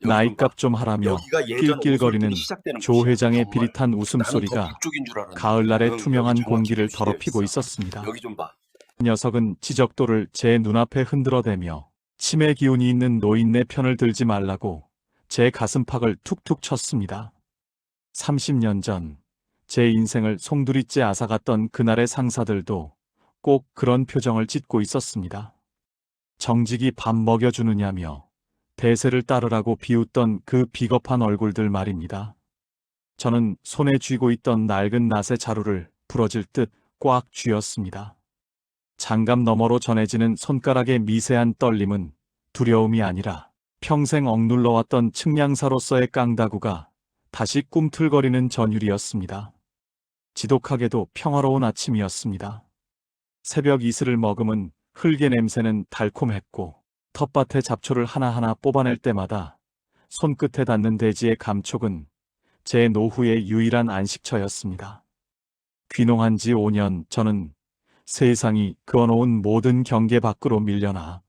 여기 좀 봐. 나이값 좀 하라며 여기가 예전 오솔길이 낄낄거리는 시작되는 조 곳이야. 회장의 정말 비릿한 나는 더 웃음소리가 북쪽인 줄 알았는데, 가을날의 응, 여기 투명한 정확히 공기를 표시되어 더럽히고 있어. 있었습니다. 여기 좀 봐. 그 녀석은 지적도를 제 눈앞에 흔들어대며 치매 기운이 있는 노인네 편을 들지 말라고 제 가슴팍을 툭툭 쳤습니다. 30년 전 제 인생을 송두리째 앗아갔던 그날의 상사들도 꼭 그런 표정을 짓고 있었습니다. 정직이 밥 먹여주느냐며 대세를 따르라고 비웃던 그 비겁한 얼굴들 말입니다. 저는 손에 쥐고 있던 낡은 낫의 자루를 부러질 듯 꽉 쥐었습니다. 장갑 너머로 전해지는 손가락의 미세한 떨림은 두려움이 아니라 평생 억눌러왔던 측량사로서의 깡다구가 다시 꿈틀거리는 전율이었습니다. 지독하게도 평화로운 아침이었습니다. 새벽 이슬을 머금은 흙의 냄새는 달콤했고 텃밭의 잡초를 하나하나 뽑아낼 때마다 손끝에 닿는 대지의 감촉은 제 노후의 유일한 안식처였습니다. 귀농한 지 5년 저는 세상이 그어놓은 모든 경계 밖으로 밀려나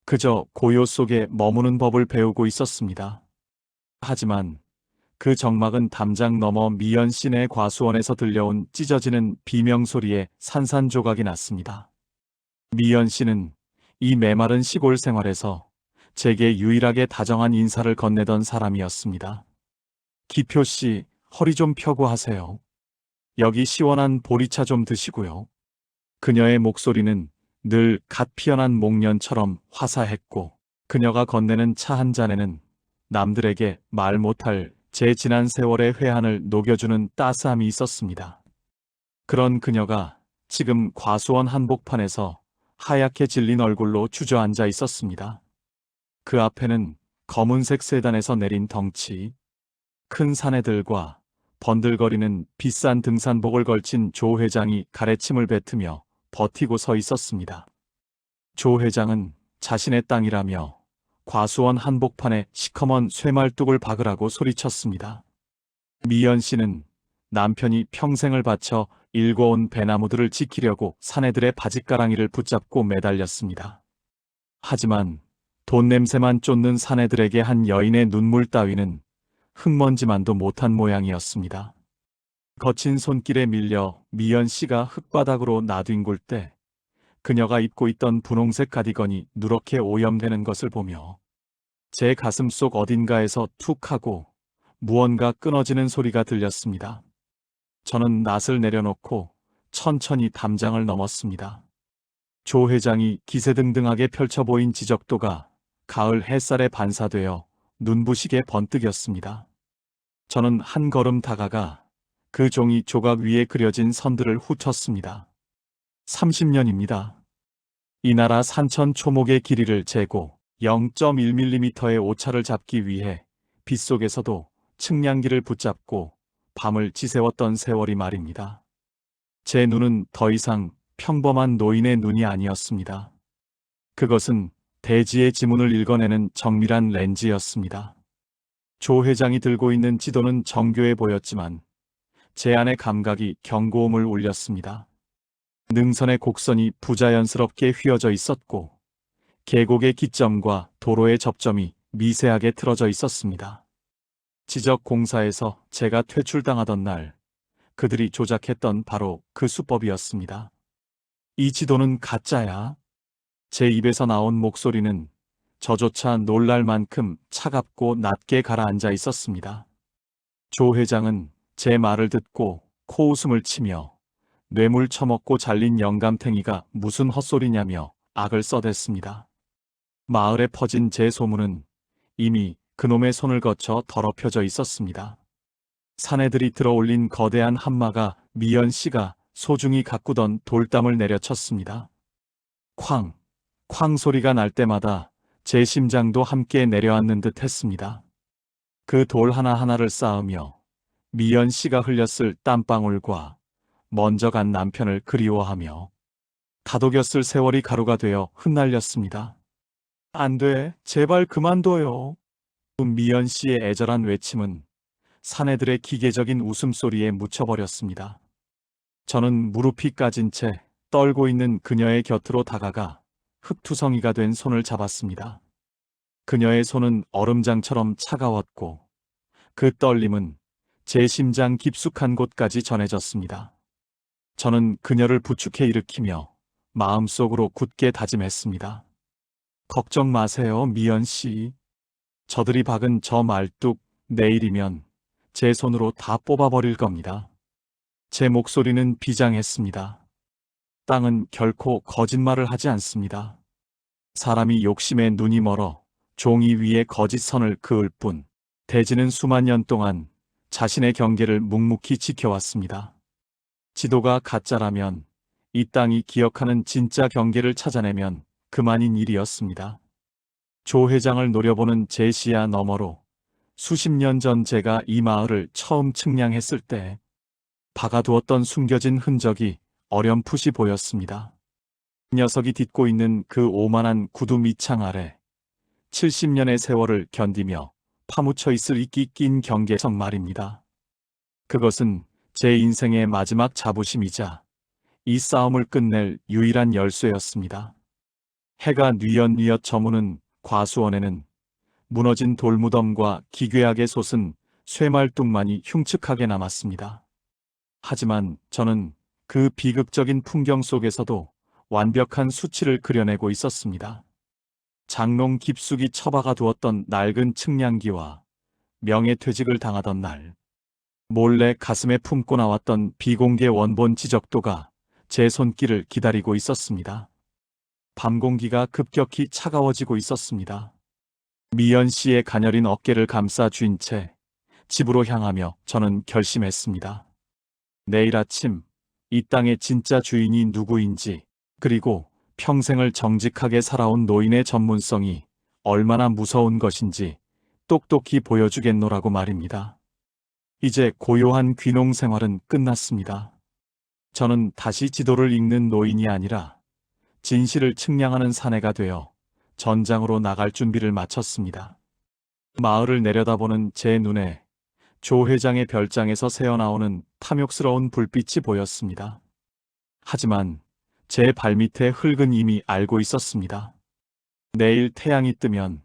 그저 고요 속에 머무는 법을 배우고 있었습니다. 하지만 그 정막은 담장 너머 미연 시내 과수원에서 들려온 찢어지는 비명소리에 산산조각이 났습니다. 미연 씨는 이 메마른 시골 생활에서 제게 유일하게 다정한 인사를 건네던 사람이었습니다. 기표 씨, 허리 좀 펴고 하세요. 여기 시원한 보리차 좀 드시고요. 그녀의 목소리는 늘 갓 피어난 목련처럼 화사했고 그녀가 건네는 차 한 잔에는 남들에게 말 못할 제 지난 세월의 회한을 녹여주는 따스함이 있었습니다. 그런 그녀가 지금 과수원 한복판에서 하얗게 질린 얼굴로 주저앉아 있었습니다. 그 앞에는 검은색 세단에서 내린 덩치, 큰 사내들과 번들거리는 비싼 등산복을 걸친 조 회장이 가래침을 뱉으며 버티고 서 있었습니다. 조 회장은 자신의 땅이라며 과수원 한복판에 시커먼 쇠말뚝을 박으라고 소리쳤습니다. 미연 씨는 남편이 평생을 바쳐 일궈온 배나무들을 지키려고 사내들의 바짓가랑이를 붙잡고 매달렸습니다. 하지만 돈 냄새만 쫓는 사내들에게 한 여인의 눈물 따위는 흙먼지만도 못한 모양이었습니다. 거친 손길에 밀려 미연 씨가 흙바닥으로 나뒹굴 때 그녀가 입고 있던 분홍색 가디건이 누렇게 오염되는 것을 보며 제 가슴 속 어딘가에서 툭 하고 무언가 끊어지는 소리가 들렸습니다. 저는 낫을 내려놓고 천천히 담장을 넘었습니다. 조 회장이 기세등등하게 펼쳐 보인 지적도가 가을 햇살에 반사되어 눈부시게 번뜩였습니다. 저는 한 걸음 다가가 그 종이 조각 위에 그려진 선들을 훑었습니다. 30년입니다. 이 나라 산천 초목의 길이를 재고 0.1mm의 오차를 잡기 위해 빗속에서도 측량기를 붙잡고 밤을 지새웠던 세월이 말입니다. 제 눈은 더 이상 평범한 노인의 눈이 아니었습니다. 그것은 대지의 지문을 읽어내는 정밀한 렌즈였습니다. 조 회장이 들고 있는 지도는 정교해 보였지만 제 안의 감각이 경고음을 울렸습니다. 능선의 곡선이 부자연스럽게 휘어져 있었고 계곡의 기점과 도로의 접점이 미세하게 틀어져 있었습니다. 지적 공사에서 제가 퇴출당하던 날 그들이 조작했던 바로 그 수법이었습니다. 이 지도는 가짜야. 제 입에서 나온 목소리는 저조차 놀랄 만큼 차갑고 낮게 가라앉아 있었습니다. 조 회장은 제 말을 듣고 코웃음을 치며 뇌물 처먹고 잘린 영감탱이가 무슨 헛소리냐며 악을 써댔습니다. 마을에 퍼진 제 소문은 이미 그놈의 손을 거쳐 더럽혀져 있었습니다. 사내들이 들어올린 거대한 한마가 미연 씨가 소중히 가꾸던 돌담을 내려쳤습니다. 쾅, 쾅 소리가 날 때마다 제 심장도 함께 내려앉는 듯 했습니다. 그 돌 하나하나를 쌓으며 미연 씨가 흘렸을 땀방울과 먼저 간 남편을 그리워하며 다독였을 세월이 가루가 되어 흩날렸습니다. 안 돼, 제발 그만둬요. 미연 씨의 애절한 외침은 사내들의 기계적인 웃음소리에 묻혀버렸습니다. 저는 무릎이 까진 채 떨고 있는 그녀의 곁으로 다가가 흙투성이가 된 손을 잡았습니다. 그녀의 손은 얼음장처럼 차가웠고 그 떨림은 제 심장 깊숙한 곳까지 전해졌습니다. 저는 그녀를 부축해 일으키며 마음속으로 굳게 다짐했습니다. 걱정 마세요, 미연 씨. 저들이 박은 저 말뚝 내일이면 제 손으로 다 뽑아버릴 겁니다. 제 목소리는 비장했습니다. 땅은 결코 거짓말을 하지 않습니다. 사람이 욕심에 눈이 멀어 종이 위에 거짓선을 그을 뿐 대지는 수만 년 동안 자신의 경계를 묵묵히 지켜왔습니다. 지도가 가짜라면 이 땅이 기억하는 진짜 경계를 찾아내면 그만인 일이었습니다. 조 회장을 노려보는 제 시야 너머로 수십 년 전 제가 이 마을을 처음 측량했을 때 박아두었던 숨겨진 흔적이 어렴풋이 보였습니다. 녀석이 딛고 있는 그 오만한 구두 밑창 아래 70년의 세월을 견디며 파묻혀 있을 이끼 낀 경계성 말입니다. 그것은 제 인생의 마지막 자부심이자 이 싸움을 끝낼 유일한 열쇠였습니다. 해가 뉘엿뉘엿 저무는 과수원에는 무너진 돌무덤과 기괴하게 솟은 쇠말뚝만이 흉측하게 남았습니다. 하지만 저는 그 비극적인 풍경 속에서도 완벽한 수치를 그려내고 있었습니다. 장롱 깊숙이 처박아 두었던 낡은 측량기와 명예퇴직을 당하던 날, 몰래 가슴에 품고 나왔던 비공개 원본 지적도가 제 손길을 기다리고 있었습니다. 밤 공기가 급격히 차가워지고 있었습니다. 미연 씨의 가녀린 어깨를 감싸 쥔 채 집으로 향하며 저는 결심했습니다. 내일 아침 이 땅의 진짜 주인이 누구인지, 그리고 평생을 정직하게 살아온 노인의 전문성이 얼마나 무서운 것인지 똑똑히 보여주겠노라고 말입니다. 이제 고요한 귀농 생활은 끝났습니다. 저는 다시 지도를 읽는 노인이 아니라 진실을 측량하는 사내가 되어 전장으로 나갈 준비를 마쳤습니다. 마을을 내려다보는 제 눈에 조 회장의 별장에서 새어나오는 탐욕스러운 불빛이 보였습니다. 하지만 제 발밑의 흙은 이미 알고 있었습니다. 내일 태양이 뜨면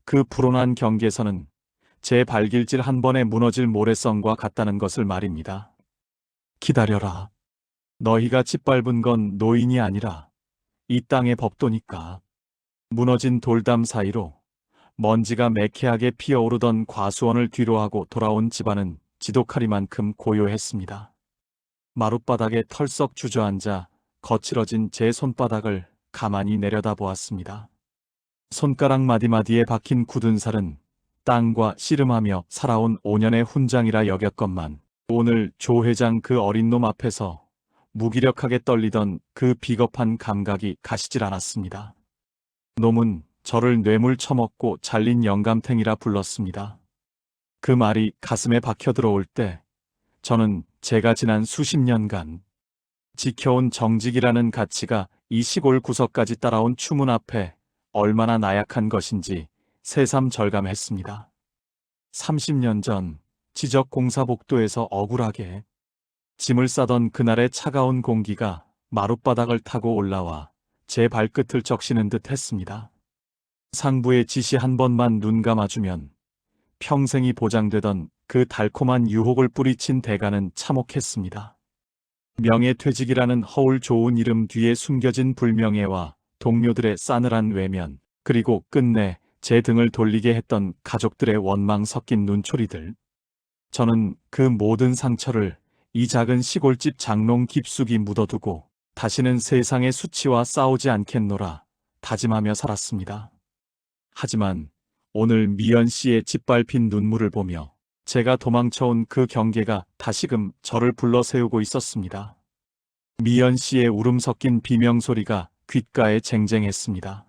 그 불온한 경계선은 제 발길질 한 번에 무너질 모래성과 같다는 것을 말입니다. 기다려라. 너희가 짓밟은 건 노인이 아니라 이 땅의 법도니까. 무너진 돌담 사이로 먼지가 매캐하게 피어오르던 과수원을 뒤로하고 돌아온 집안은 지독하리만큼 고요했습니다. 마룻바닥에 털썩 주저앉아 거칠어진 제 손바닥을 가만히 내려다보았습니다. 손가락 마디마디에 박힌 굳은 살은 땅과 씨름하며 살아온 5년의 훈장이라 여겼건만 오늘 조 회장 그 어린 놈 앞에서 무기력하게 떨리던 그 비겁한 감각이 가시질 않았습니다. 놈은 저를 뇌물 처먹고 잘린 영감탱이라 불렀습니다. 그 말이 가슴에 박혀 들어올 때 저는 제가 지난 수십 년간 지켜온 정직이라는 가치가 이 시골 구석까지 따라온 추문 앞에 얼마나 나약한 것인지 새삼 절감했습니다. 30년 전 지적공사 복도에서 억울하게 짐을 싸던 그날의 차가운 공기가 마룻바닥을 타고 올라와 제 발끝을 적시는 듯 했습니다. 상부의 지시 한 번만 눈 감아주면 평생이 보장되던 그 달콤한 유혹을 뿌리친 대가는 참혹했습니다. 명예퇴직이라는 허울 좋은 이름 뒤에 숨겨진 불명예와 동료들의 싸늘한 외면, 그리고 끝내 제 등을 돌리게 했던 가족들의 원망 섞인 눈초리들. 저는 그 모든 상처를 이 작은 시골집 장롱 깊숙이 묻어두고 다시는 세상의 수치와 싸우지 않겠노라 다짐하며 살았습니다. 하지만 오늘 미연 씨의 짓밟힌 눈물을 보며 제가 도망쳐온 그 경계가 다시금 저를 불러 세우고 있었습니다. 미연 씨의 울음 섞인 비명소리가 귓가에 쟁쟁했습니다.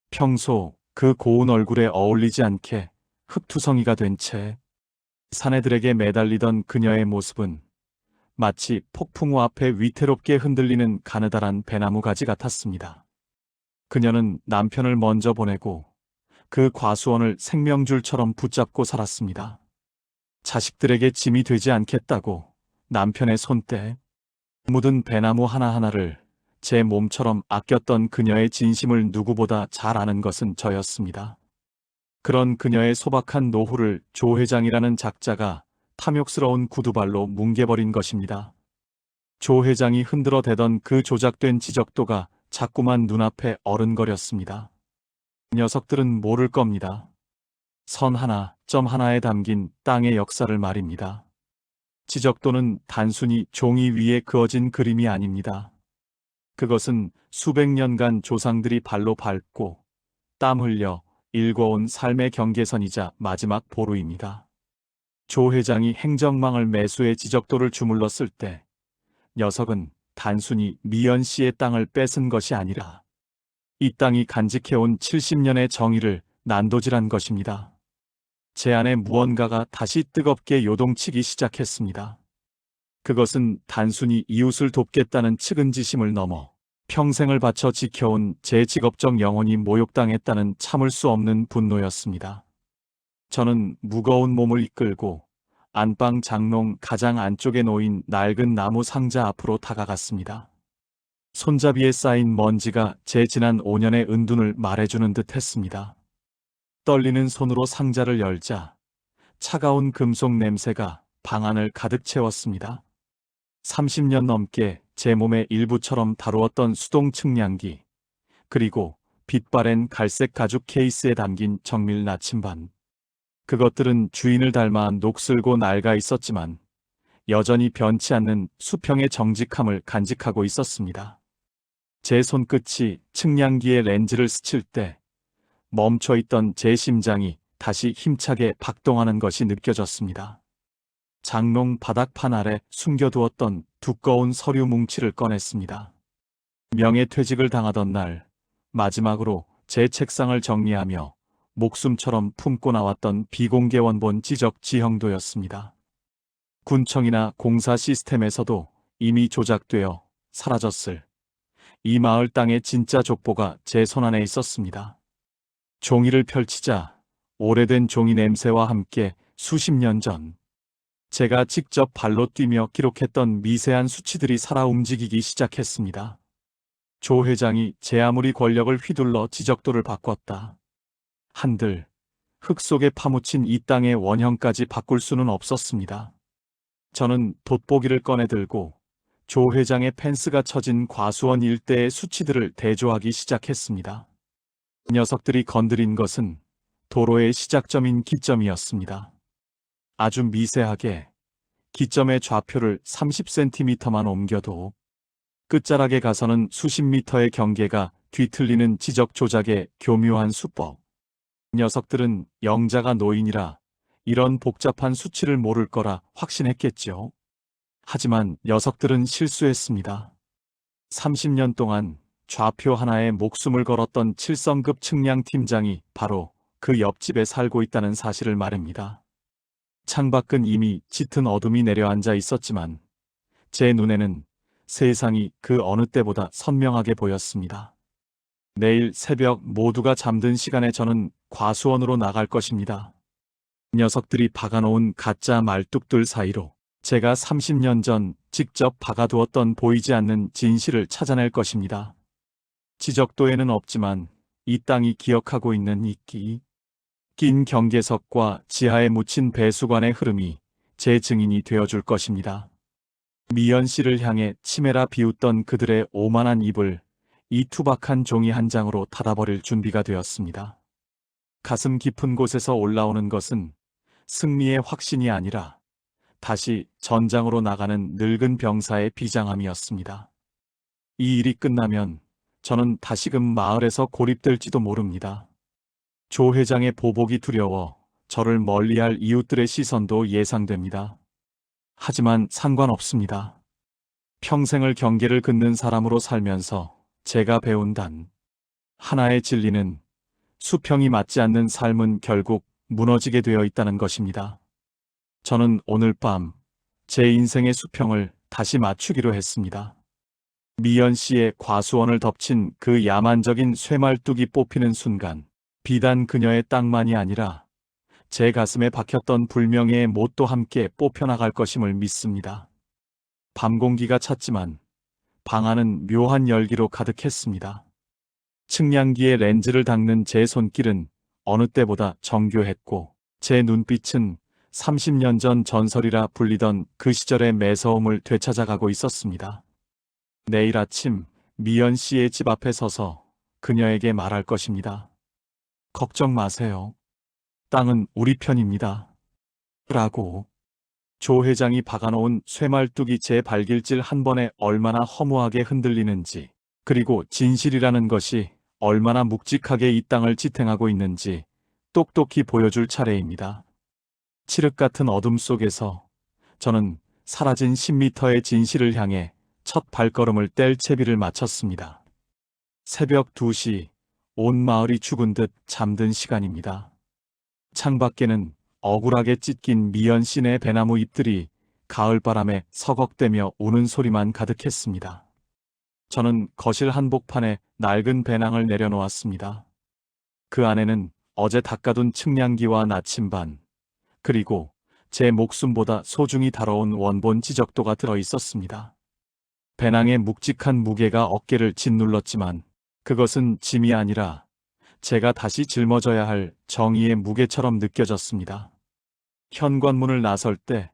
평소 그 고운 얼굴에 어울리지 않게 흙투성이가 된 채 사내들에게 매달리던 그녀의 모습은 마치 폭풍우 앞에 위태롭게 흔들리는 가느다란 배나무 가지 같았습니다. 그녀는 남편을 먼저 보내고 그 과수원을 생명줄처럼 붙잡고 살았습니다. 자식들에게 짐이 되지 않겠다고 남편의 손때 묻은 배나무 하나하나를 제 몸처럼 아꼈던 그녀의 진심을 누구보다 잘 아는 것은 저였습니다. 그런 그녀의 소박한 노후를 조 회장이라는 작자가 탐욕스러운 구두발로 뭉개버린 것입니다. 조 회장이 흔들어대던 그 조작된 지적도가 자꾸만 눈앞에 어른거렸습니다. 녀석들은 모를 겁니다. 선 하나, 점 하나에 담긴 땅의 역사를 말입니다. 지적도는 단순히 종이 위에 그어진 그림이 아닙니다. 그것은 수백 년간 조상들이 발로 밟고 땀 흘려 일궈온 삶의 경계선이자 마지막 보루입니다. 조 회장이 행정망을 매수해 지적도를 주물렀을 때 녀석은 단순히 미연 씨의 땅을 뺏은 것이 아니라 이 땅이 간직해온 70년의 정의를 난도질한 것입니다. 제 안에 무언가가 다시 뜨겁게 요동치기 시작했습니다. 그것은 단순히 이웃을 돕겠다는 측은지심을 넘어 평생을 바쳐 지켜온 제 직업적 영혼이 모욕당했다는 참을 수 없는 분노였습니다. 저는 무거운 몸을 이끌고 안방 장롱 가장 안쪽에 놓인 낡은 나무 상자 앞으로 다가갔습니다. 손잡이에 쌓인 먼지가 제 지난 5년의 은둔을 말해주는 듯 했습니다. 떨리는 손으로 상자를 열자 차가운 금속 냄새가 방 안을 가득 채웠습니다. 30년 넘게 제 몸의 일부처럼 다루었던 수동 측량기, 그리고 빛바랜 갈색 가죽 케이스에 담긴 정밀 나침반. 그것들은 주인을 닮아 녹슬고 낡아 있었지만 여전히 변치 않는 수평의 정직함을 간직하고 있었습니다. 제 손끝이 측량기의 렌즈를 스칠 때 멈춰있던 제 심장이 다시 힘차게 박동하는 것이 느껴졌습니다. 장롱 바닥판 아래 숨겨두었던 두꺼운 서류 뭉치를 꺼냈습니다. 명예퇴직을 당하던 날 마지막으로 제 책상을 정리하며 목숨처럼 품고 나왔던 비공개 원본 지적 지형도였습니다. 군청이나 공사 시스템에서도 이미 조작되어 사라졌을 이 마을 땅의 진짜 족보가 제 손안에 있었습니다. 종이를 펼치자 오래된 종이 냄새와 함께 수십 년 전 제가 직접 발로 뛰며 기록했던 미세한 수치들이 살아 움직이기 시작했습니다. 조 회장이 제 아무리 권력을 휘둘러 지적도를 바꿨다 한들 흙 속에 파묻힌 이 땅의 원형까지 바꿀 수는 없었습니다. 저는 돋보기를 꺼내들고 조 회장의 펜스가 쳐진 과수원 일대의 수치들을 대조하기 시작했습니다. 녀석들이 건드린 것은 도로의 시작점인 기점이었습니다. 아주 미세하게 기점의 좌표를 30cm만 옮겨도 끝자락에 가서는 수십 미터의 경계가 뒤틀리는 지적 조작의 교묘한 수법. 녀석들은 영자가 노인이라 이런 복잡한 수치를 모를 거라 확신했겠죠. 하지만 녀석들은 실수했습니다. 30년 동안 좌표 하나에 목숨을 걸었던 7성급 측량팀장이 바로 그 옆집에 살고 있다는 사실을 말입니다. 창밖은 이미 짙은 어둠이 내려앉아 있었지만 제 눈에는 세상이 그 어느 때보다 선명하게 보였습니다. 내일 새벽 모두가 잠든 시간에 저는 과수원으로 나갈 것입니다. 녀석들이 박아놓은 가짜 말뚝들 사이로 제가 30년 전 직접 박아두었던 보이지 않는 진실을 찾아낼 것입니다. 지적도에는 없지만 이 땅이 기억하고 있는 낀 경계석과 지하에 묻힌 배수관의 흐름이 제 증인이 되어줄 것입니다. 미연 씨를 향해 치매라 비웃던 그들의 오만한 입을 이 투박한 종이 한 장으로 닫아버릴 준비가 되었습니다. 가슴 깊은 곳에서 올라오는 것은 승리의 확신이 아니라 다시 전장으로 나가는 늙은 병사의 비장함이었습니다. 이 일이 끝나면 저는 다시금 마을에서 고립될지도 모릅니다. 조 회장의 보복이 두려워 저를 멀리할 이웃들의 시선도 예상됩니다. 하지만 상관없습니다. 평생을 경계를 긋는 사람으로 살면서 제가 배운 하나의 진리는 수평이 맞지 않는 삶은 결국 무너지게 되어 있다는 것입니다. 저는 오늘 밤 제 인생의 수평을 다시 맞추기로 했습니다. 미연 씨의 과수원을 덮친 그 야만적인 쇠말뚝이 뽑히는 순간 비단 그녀의 땅만이 아니라 제 가슴에 박혔던 불명예의 못도 함께 뽑혀나갈 것임을 믿습니다. 밤 공기가 찼지만 방 안은 묘한 열기로 가득했습니다. 측량기에 렌즈를 닦는 제 손길은 어느 때보다 정교했고 제 눈빛은 30년 전 전설이라 불리던 그 시절의 매서움을 되찾아가고 있었습니다. 내일 아침 미연 씨의 집 앞에 서서 그녀에게 말할 것입니다. 걱정 마세요. 땅은 우리 편입니다. 라고. 조 회장이 박아놓은 쇠말뚝이 제 발길질 한 번에 얼마나 허무하게 흔들리는지, 그리고 진실이라는 것이 얼마나 묵직하게 이 땅을 지탱하고 있는지 똑똑히 보여줄 차례입니다. 칠흑 같은 어둠 속에서 저는 사라진 10m의 진실을 향해 첫 발걸음을 뗄 채비를 마쳤습니다. 새벽 2시, 온 마을이 죽은 듯 잠든 시간입니다. 창밖에는 억울하게 찢긴 미연 씨네 배나무 잎들이 가을바람에 서걱대며 우는 소리만 가득했습니다. 저는 거실 한복판에 낡은 배낭을 내려놓았습니다. 그 안에는 어제 닦아둔 측량기와 나침반, 그리고 제 목숨보다 소중히 다뤄온 원본 지적도가 들어 있었습니다. 배낭의 묵직한 무게가 어깨를 짓눌렀지만 그것은 짐이 아니라 제가 다시 짊어져야 할 정의의 무게처럼 느껴졌습니다. 현관문을 나설 때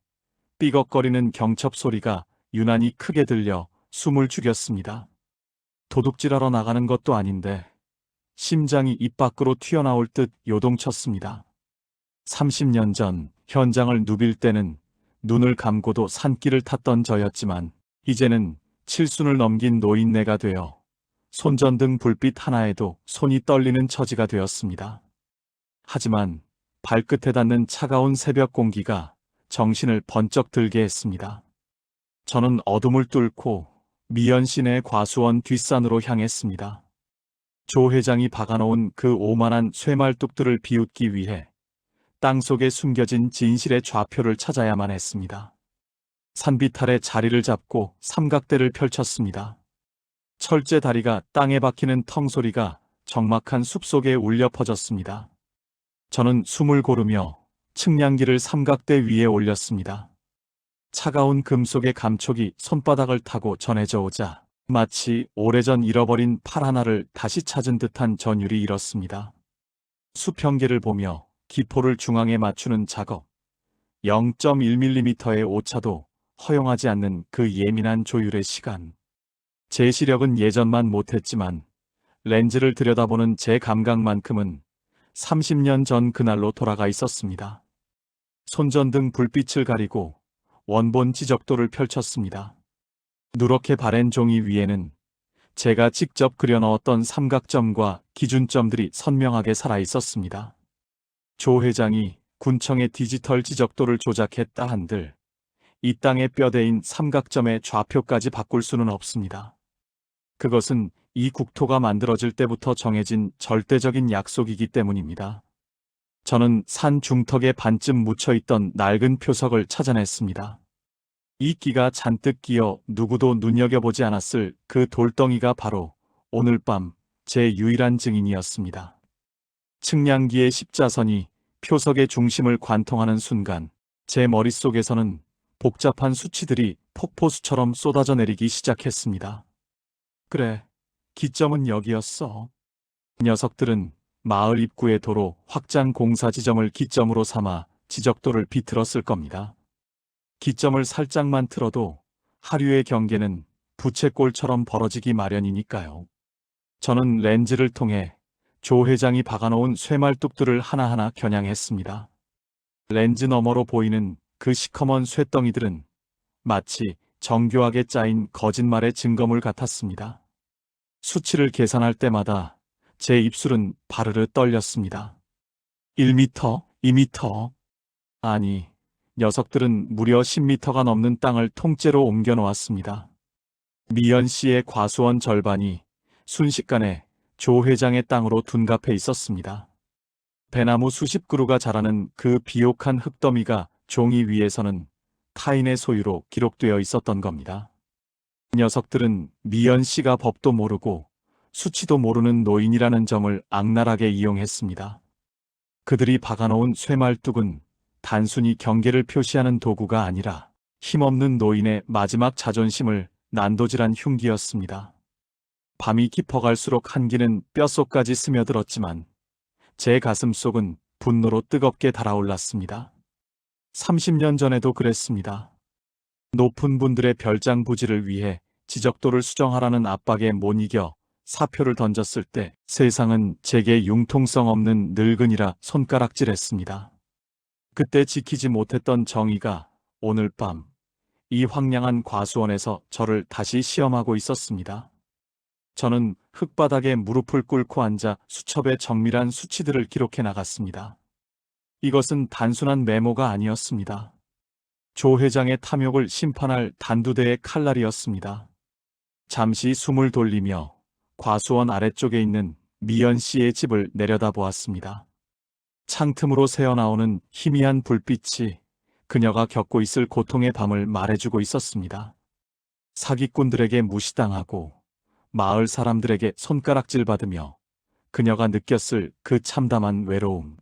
삐걱거리는 경첩 소리가 유난히 크게 들려 숨을 죽였습니다. 도둑질하러 나가는 것도 아닌데 심장이 입 밖으로 튀어나올 듯 요동쳤습니다. 30년 전 현장을 누빌 때는 눈을 감고도 산길을 탔던 저였지만 이제는 칠순을 넘긴 노인네가 되어 손전등 불빛 하나에도 손이 떨리는 처지가 되었습니다. 하지만 발끝에 닿는 차가운 새벽 공기가 정신을 번쩍 들게 했습니다. 저는 어둠을 뚫고 미연 시내 과수원 뒷산으로 향했습니다. 조 회장이 박아놓은 그 오만한 쇠말뚝들을 비웃기 위해 땅속에 숨겨진 진실의 좌표를 찾아야만 했습니다. 산비탈에 자리를 잡고 삼각대를 펼쳤습니다. 철제 다리가 땅에 박히는 텅 소리가 적막한 숲속에 울려 퍼졌습니다. 저는 숨을 고르며 측량기를 삼각대 위에 올렸습니다. 차가운 금속의 감촉이 손바닥을 타고 전해져 오자 마치 오래전 잃어버린 팔 하나를 다시 찾은 듯한 전율이 일었습니다. 수평계를 보며 기포를 중앙에 맞추는 작업, 0.1mm의 오차도 허용하지 않는 그 예민한 조율의 시간. 제 시력은 예전만 못했지만 렌즈를 들여다보는 제 감각만큼은 30년 전 그날로 돌아가 있었습니다. 손전등 불빛을 가리고 원본 지적도를 펼쳤습니다. 누렇게 바랜 종이 위에는 제가 직접 그려넣었던 삼각점과 기준점들이 선명하게 살아 있었습니다. 조 회장이 군청의 디지털 지적도를 조작했다 한들 이 땅의 뼈대인 삼각점의 좌표까지 바꿀 수는 없습니다. 그것은 이 국토가 만들어질 때부터 정해진 절대적인 약속이기 때문입니다. 저는 산 중턱에 반쯤 묻혀있던 낡은 표석을 찾아냈습니다. 이끼가 잔뜩 끼어 누구도 눈여겨보지 않았을 그 돌덩이가 바로 오늘 밤 제 유일한 증인이었습니다. 측량기의 십자선이 표석의 중심을 관통하는 순간 제 머릿속에서는 복잡한 수치들이 폭포수처럼 쏟아져 내리기 시작했습니다. 그래, 기점은 여기였어. 녀석들은 마을 입구의 도로 확장 공사 지점을 기점으로 삼아 지적도를 비틀었을 겁니다. 기점을 살짝만 틀어도 하류의 경계는 부채꼴처럼 벌어지기 마련이니까요. 저는 렌즈를 통해 조 회장이 박아놓은 쇠말뚝들을 하나하나 겨냥했습니다. 렌즈 너머로 보이는 그 시커먼 쇠덩이들은 마치 정교하게 짜인 거짓말의 증거물 같았습니다. 수치를 계산할 때마다 제 입술은 바르르 떨렸습니다. 1m, 2m. 아니, 녀석들은 무려 10m가 넘는 땅을 통째로 옮겨 놓았습니다. 미연 씨의 과수원 절반이 순식간에 조 회장의 땅으로 둔갑해 있었습니다. 배나무 수십 그루가 자라는 그 비옥한 흙더미가 종이 위에서는 타인의 소유로 기록되어 있었던 겁니다. 녀석들은 미연 씨가 법도 모르고 수치도 모르는 노인이라는 점을 악랄하게 이용했습니다. 그들이 박아놓은 쇠말뚝은 단순히 경계를 표시하는 도구가 아니라 힘없는 노인의 마지막 자존심을 난도질한 흉기였습니다. 밤이 깊어갈수록 한기는 뼛속까지 스며들었지만 제 가슴 속은 분노로 뜨겁게 달아올랐습니다. 30년 전에도 그랬습니다. 높은 분들의 별장 부지를 위해 지적도를 수정하라는 압박에 못 이겨 사표를 던졌을 때 세상은 제게 융통성 없는 늙은이라 손가락질했습니다. 그때 지키지 못했던 정의가 오늘 밤 이 황량한 과수원에서 저를 다시 시험하고 있었습니다. 저는 흙바닥에 무릎을 꿇고 앉아 수첩에 정밀한 수치들을 기록해 나갔습니다. 이것은 단순한 메모가 아니었습니다. 조 회장의 탐욕을 심판할 단두대의 칼날이었습니다. 잠시 숨을 돌리며 과수원 아래쪽에 있는 미연 씨의 집을 내려다보았습니다. 창틈으로 새어나오는 희미한 불빛이 그녀가 겪고 있을 고통의 밤을 말해주고 있었습니다. 사기꾼들에게 무시당하고 마을 사람들에게 손가락질 받으며 그녀가 느꼈을 그 참담한 외로움.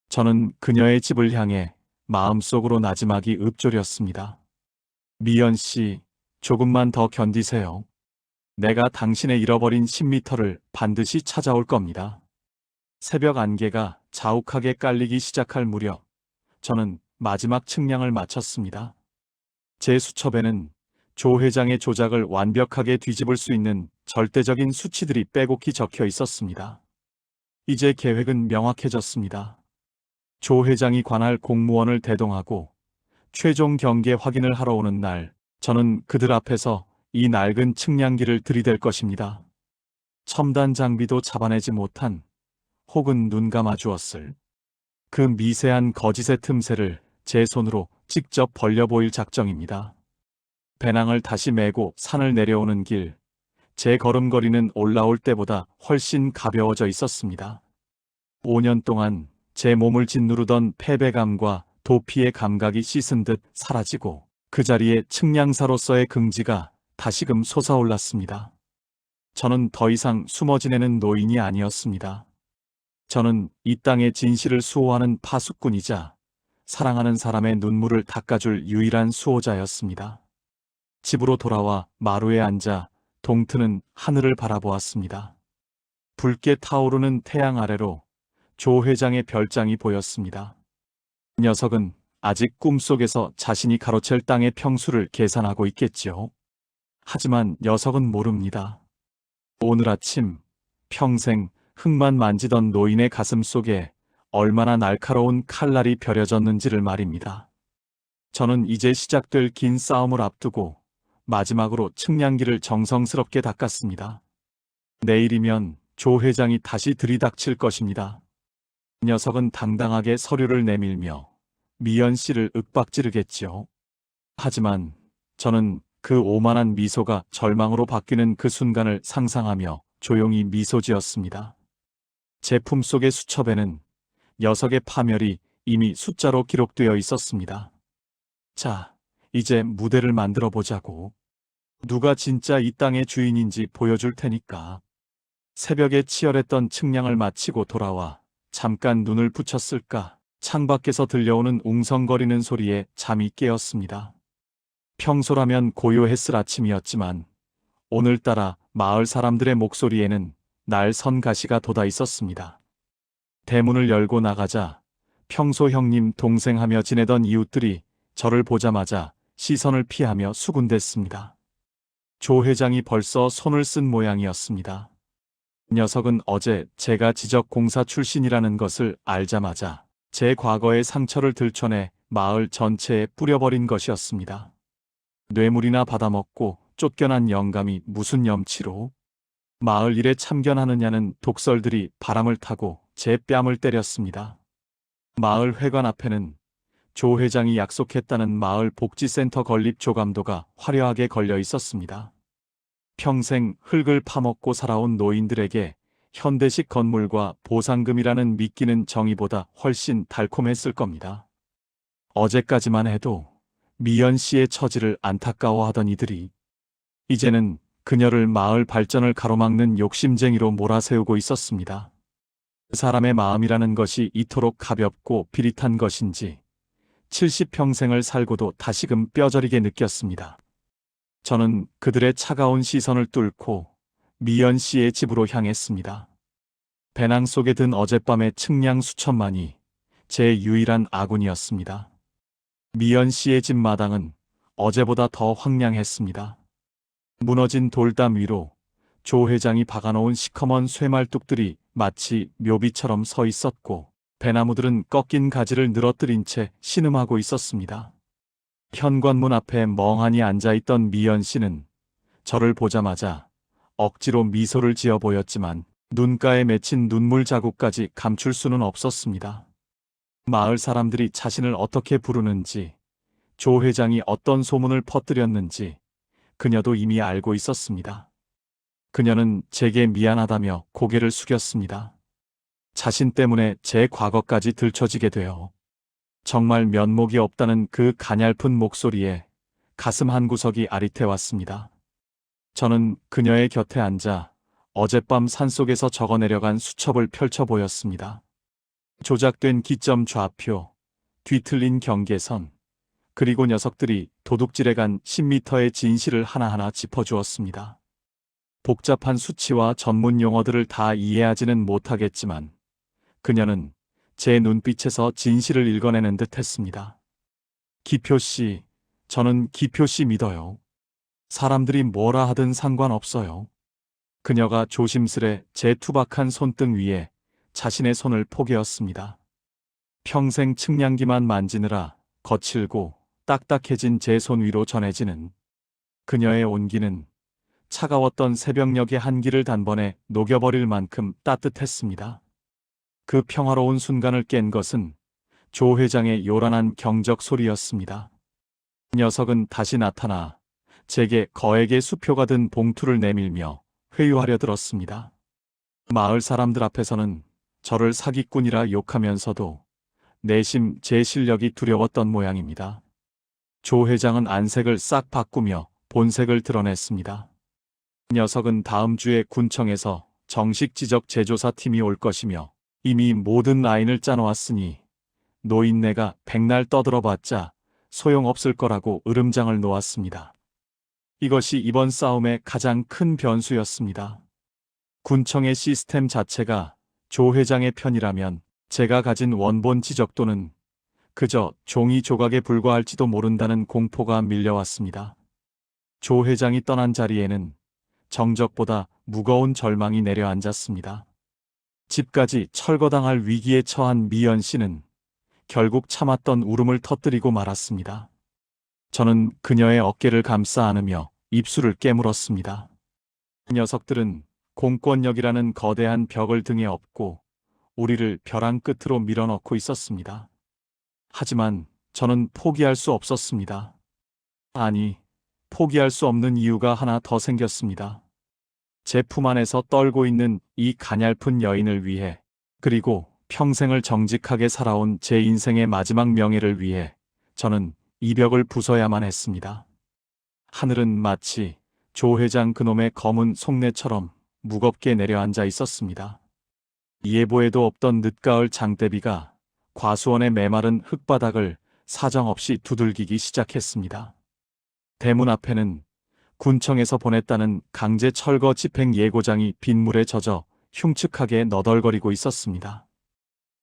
저는 그녀의 집을 향해 마음속으로 나지막이 읊조렸습니다. 미연 씨, 조금만 더 견디세요. 내가 당신의 잃어버린 10m를 반드시 찾아올 겁니다. 새벽 안개가 자욱하게 깔리기 시작할 무렵, 저는 마지막 측량을 마쳤습니다. 제 수첩에는 조 회장의 조작을 완벽하게 뒤집을 수 있는 절대적인 수치들이 빼곡히 적혀 있었습니다. 이제 계획은 명확해졌습니다. 조 회장이 관할 공무원을 대동하고 최종 경계 확인을 하러 오는 날, 저는 그들 앞에서 이 낡은 측량기를 들이댈 것입니다. 첨단 장비도 잡아내지 못한 혹은 눈 감아 주었을 그 미세한 거짓의 틈새를 제 손으로 직접 벌려 보일 작정입니다. 배낭을 다시 메고 산을 내려오는 길, 제 걸음걸이는 올라올 때보다 훨씬 가벼워져 있었습니다. 5년 동안 제 몸을 짓누르던 패배감과 도피의 감각이 씻은 듯 사라지고 그 자리에 측량사로서의 긍지가 다시금 솟아올랐습니다. 저는 더 이상 숨어 지내는 노인이 아니었습니다. 저는 이 땅의 진실을 수호하는 파수꾼이자 사랑하는 사람의 눈물을 닦아줄 유일한 수호자였습니다. 집으로 돌아와 마루에 앉아 동트는 하늘을 바라보았습니다. 붉게 타오르는 태양 아래로 조 회장의 별장이 보였습니다. 녀석은 아직 꿈속에서 자신이 가로챌 땅의 평수를 계산하고 있겠지요. 하지만 녀석은 모릅니다. 오늘 아침 평생 흙만 만지던 노인의 가슴 속에 얼마나 날카로운 칼날이 벼려졌는지를 말입니다. 저는 이제 시작될 긴 싸움을 앞두고 마지막으로 측량기를 정성스럽게 닦았습니다. 내일이면 조 회장이 다시 들이닥칠 것입니다. 녀석은 당당하게 서류를 내밀며 미연 씨를 윽박지르겠지요. 하지만 저는 그 오만한 미소가 절망으로 바뀌는 그 순간을 상상하며 조용히 미소 지었습니다. 제 품속의 수첩에는 녀석의 파멸이 이미 숫자로 기록되어 있었습니다. 자, 이제 무대를 만들어 보자고. 누가 진짜 이 땅의 주인인지 보여줄 테니까. 새벽에 치열했던 측량을 마치고 돌아와 잠깐 눈을 붙였을까 창밖에서 들려오는 웅성거리는 소리에 잠이 깨었습니다. 평소라면 고요했을 아침이었지만 오늘따라 마을 사람들의 목소리에는 날 선 가시가 돋아 있었습니다. 대문을 열고 나가자 평소 형님 동생하며 지내던 이웃들이 저를 보자마자 시선을 피하며 수군댔습니다. 조 회장이 벌써 손을 쓴 모양이었습니다. 녀석은 어제 제가 지적공사 출신이라는 것을 알자마자 제 과거의 상처를 들춰내 마을 전체에 뿌려버린 것이었습니다. 뇌물이나 받아먹고 쫓겨난 영감이 무슨 염치로 마을 일에 참견하느냐는 독설들이 바람을 타고 제 뺨을 때렸습니다. 마을 회관 앞에는 조 회장이 약속했다는 마을 복지센터 건립 조감도가 화려하게 걸려 있었습니다. 평생 흙을 파먹고 살아온 노인들에게 현대식 건물과 보상금이라는 믿기는 정의보다 훨씬 달콤했을 겁니다. 어제까지만 해도 미연 씨의 처지를 안타까워하던 이들이 이제는 그녀를 마을 발전을 가로막는 욕심쟁이로 몰아세우고 있었습니다. 그 사람의 마음이라는 것이 이토록 가볍고 비릿한 것인지 70평생을 살고도 다시금 뼈저리게 느꼈습니다. 저는 그들의 차가운 시선을 뚫고 미연 씨의 집으로 향했습니다. 배낭 속에 든 어젯밤의 측량 수천만이 제 유일한 아군이었습니다. 미연 씨의 집 마당은 어제보다 더 황량했습니다. 무너진 돌담 위로 조 회장이 박아놓은 시커먼 쇠말뚝들이 마치 묘비처럼 서 있었고, 배나무들은 꺾인 가지를 늘어뜨린 채 신음하고 있었습니다. 현관문 앞에 멍하니 앉아있던 미연 씨는 저를 보자마자 억지로 미소를 지어 보였지만 눈가에 맺힌 눈물 자국까지 감출 수는 없었습니다. 마을 사람들이 자신을 어떻게 부르는지, 조 회장이 어떤 소문을 퍼뜨렸는지 그녀도 이미 알고 있었습니다. 그녀는 제게 미안하다며 고개를 숙였습니다. 자신 때문에 제 과거까지 들춰지게 되어 정말 면목이 없다는 그 가냘픈 목소리에 가슴 한구석이 아릿해왔습니다. 저는 그녀의 곁에 앉아 어젯밤 산속에서 적어내려간 수첩을 펼쳐 보였습니다. 조작된 기점 좌표, 뒤틀린 경계선, 그리고 녀석들이 도둑질해간 10m의 진실을 하나하나 짚어주었습니다. 복잡한 수치와 전문 용어들을 다 이해하지는 못하겠지만 그녀는 제 눈빛에서 진실을 읽어내는 듯 했습니다. 기표씨, 저는 기표씨 믿어요. 사람들이 뭐라 하든 상관없어요. 그녀가 조심스레 제 투박한 손등 위에 자신의 손을 포개었습니다. 평생 측량기만 만지느라 거칠고 딱딱해진 제 손 위로 전해지는 그녀의 온기는 차가웠던 새벽녘의 한기를 단번에 녹여버릴 만큼 따뜻했습니다. 그 평화로운 순간을 깬 것은 조 회장의 요란한 경적 소리였습니다. 녀석은 다시 나타나 제게 거액의 수표가 든 봉투를 내밀며 회유하려 들었습니다. 마을 사람들 앞에서는 저를 사기꾼이라 욕하면서도 내심 제 실력이 두려웠던 모양입니다. 조 회장은 안색을 싹 바꾸며 본색을 드러냈습니다. 녀석은 다음 주에 군청에서 정식 지적 재조사 팀이 올 것이며 이미 모든 라인을 짜놓았으니 노인네가 백날 떠들어봤자 소용없을 거라고 으름장을 놓았습니다. 이것이 이번 싸움의 가장 큰 변수였습니다. 군청의 시스템 자체가 조 회장의 편이라면 제가 가진 원본 지적도는 그저 종이 조각에 불과할지도 모른다는 공포가 밀려왔습니다. 조 회장이 떠난 자리에는 정적보다 무거운 절망이 내려앉았습니다. 집까지 철거당할 위기에 처한 미연 씨는 결국 참았던 울음을 터뜨리고 말았습니다. 저는 그녀의 어깨를 감싸 안으며 입술을 깨물었습니다. 녀석들은 공권력이라는 거대한 벽을 등에 업고 우리를 벼랑 끝으로 밀어넣고 있었습니다. 하지만 저는 포기할 수 없었습니다. 아니, 포기할 수 없는 이유가 하나 더 생겼습니다. 제 품 안에서 떨고 있는 이 가냘픈 여인을 위해, 그리고 평생을 정직하게 살아온 제 인생의 마지막 명예를 위해 저는 이 벽을 부숴야만 했습니다. 하늘은 마치 조 회장 그놈의 검은 속내처럼 무겁게 내려앉아 있었습니다. 예보에도 없던 늦가을 장대비가 과수원의 메마른 흙바닥을 사정없이 두들기기 시작했습니다. 대문 앞에는 군청에서 보냈다는 강제 철거 집행 예고장이 빗물에 젖어 흉측하게 너덜거리고 있었습니다.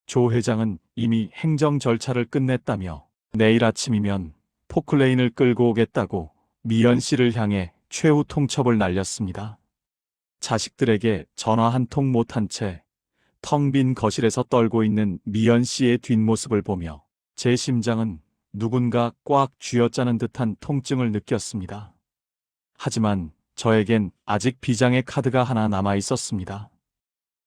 조 회장은 이미 행정 절차를 끝냈다며 내일 아침이면 포클레인을 끌고 오겠다고 미연 씨를 향해 최후 통첩을 날렸습니다. 자식들에게 전화 한 통 못한 채 텅 빈 거실에서 떨고 있는 미연 씨의 뒷모습을 보며 제 심장은 누군가 꽉 쥐어짜는 듯한 통증을 느꼈습니다. 하지만 저에겐 아직 비장의 카드가 하나 남아 있었습니다.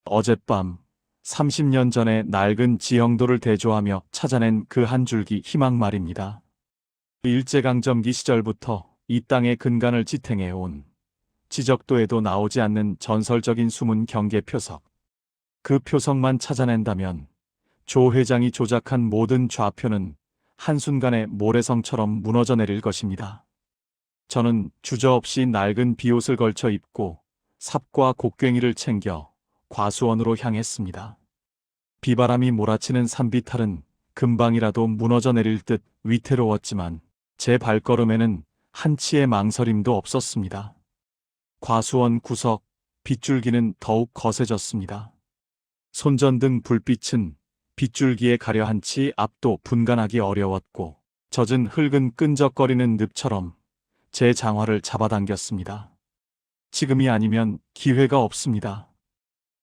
어젯밤 30년 전의 낡은 지형도를 대조하며 찾아낸 그 한 줄기 희망 말입니다. 일제강점기 시절부터 이 땅의 근간을 지탱해온 지적도에도 나오지 않는 전설적인 숨은 경계 표석. 그 표석만 찾아낸다면 조 회장이 조작한 모든 좌표는 한순간에 모래성처럼 무너져 내릴 것입니다. 저는 주저없이 낡은 비옷을 걸쳐 입고 삽과 곡괭이를 챙겨 과수원으로 향했습니다. 비바람이 몰아치는 산비탈은 금방이라도 무너져 내릴 듯 위태로웠지만 제 발걸음에는 한치의 망설임도 없었습니다. 과수원 구석 빗줄기는 더욱 거세졌습니다. 손전등 불빛은 빗줄기에 가려 한치 앞도 분간하기 어려웠고 젖은 흙은 끈적거리는 늪처럼 제 장화를 잡아당겼습니다. 지금이 아니면 기회가 없습니다.